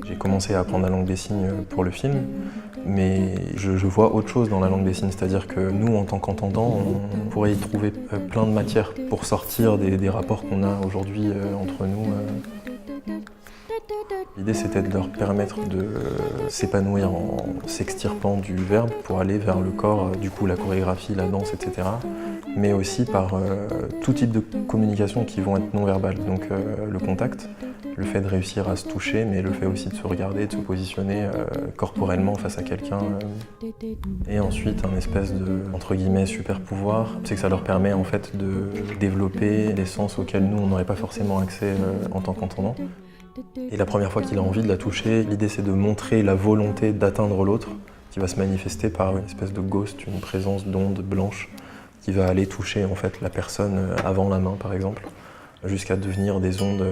J'ai commencé à apprendre la langue des signes pour le film, mais je vois autre chose dans la langue des signes, c'est-à-dire que nous, en tant qu'entendants, on pourrait y trouver plein de matières pour sortir des rapports qu'on a aujourd'hui entre nous. L'idée, c'était de leur permettre de s'épanouir en s'extirpant du verbe pour aller vers le corps, du coup la chorégraphie, la danse, etc. Mais aussi par tout type de communication qui vont être non-verbales. Donc le contact, le fait de réussir à se toucher, mais le fait aussi de se regarder, de se positionner corporellement face à quelqu'un. Et ensuite, un espèce de, entre guillemets, super pouvoir, c'est que ça leur permet en fait de développer des sens auxquels nous, on n'aurait pas forcément accès en tant qu'entendants. Et la première fois qu'il a envie de la toucher, l'idée c'est de montrer la volonté d'atteindre l'autre, qui va se manifester par une espèce de ghost, une présence d'onde blanche, qui va aller toucher en fait la personne avant la main par exemple, jusqu'à devenir des ondes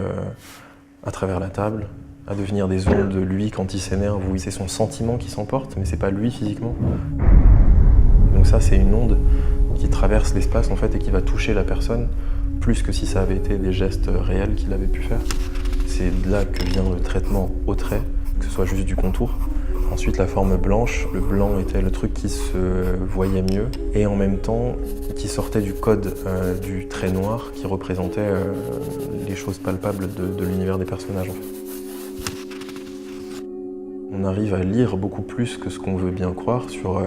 à travers la table, à devenir des ondes de lui quand il s'énerve, où c'est son sentiment qui s'emporte, mais c'est pas lui physiquement. Donc ça c'est une onde qui traverse l'espace en fait et qui va toucher la personne, plus que si ça avait été des gestes réels qu'il avait pu faire. C'est de là que vient le traitement au trait, que ce soit juste du contour. Ensuite, la forme blanche, le blanc était le truc qui se voyait mieux et en même temps qui sortait du code du trait noir qui représentait les choses palpables de l'univers des personnages. En fait. On arrive à lire beaucoup plus que ce qu'on veut bien croire sur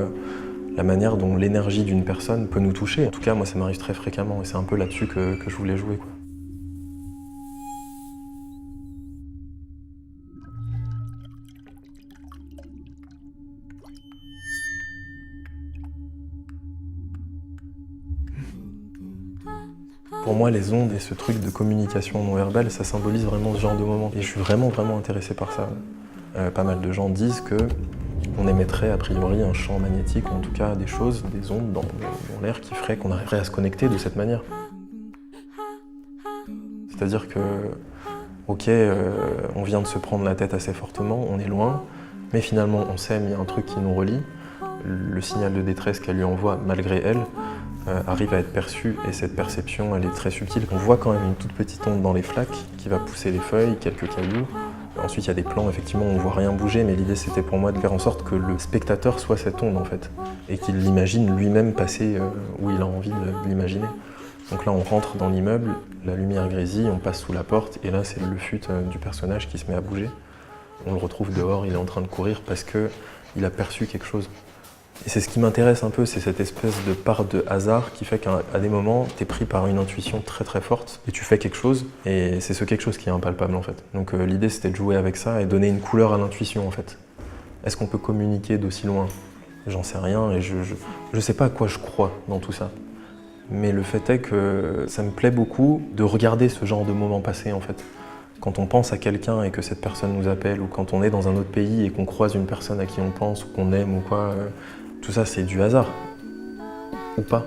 la manière dont l'énergie d'une personne peut nous toucher. En tout cas, moi, ça m'arrive très fréquemment et c'est un peu là-dessus que je voulais jouer, quoi. Pour moi, les ondes et ce truc de communication non verbale, ça symbolise vraiment ce genre de moment. Et je suis vraiment intéressé par ça. Pas mal de gens disent qu'on émettrait a priori un champ magnétique, ou en tout cas des choses, des ondes dans l'air qui ferait qu'on arriverait à se connecter de cette manière. C'est-à-dire que, ok, on vient de se prendre la tête assez fortement, on est loin, mais finalement on s'aime, il y a un truc qui nous relie. Le signal de détresse qu'elle lui envoie, malgré elle, arrive à être perçue, et cette perception, elle est très subtile. On voit quand même une toute petite onde dans les flaques qui va pousser les feuilles, quelques cailloux. Ensuite, il y a des plans, effectivement, on ne voit rien bouger, mais l'idée, c'était pour moi de faire en sorte que le spectateur soit cette onde, en fait, et qu'il l'imagine lui-même passer où il a envie de l'imaginer. Donc là, on rentre dans l'immeuble, la lumière grésille, on passe sous la porte, et là, c'est le fut du personnage qui se met à bouger. On le retrouve dehors, il est en train de courir parce qu'il a perçu quelque chose. Et c'est ce qui m'intéresse un peu, c'est cette espèce de part de hasard qui fait qu'à des moments, tu es pris par une intuition très forte et tu fais quelque chose, et c'est ce quelque chose qui est impalpable en fait. Donc l'idée c'était de jouer avec ça et donner une couleur à l'intuition en fait. Est-ce qu'on peut communiquer d'aussi loin? J'en sais rien et je sais pas à quoi je crois dans tout ça. Mais le fait est que ça me plaît beaucoup de regarder ce genre de moments passés en fait. Quand on pense à quelqu'un et que cette personne nous appelle, ou quand on est dans un autre pays et qu'on croise une personne à qui on pense ou qu'on aime ou quoi, tout ça c'est du hasard. Ou pas.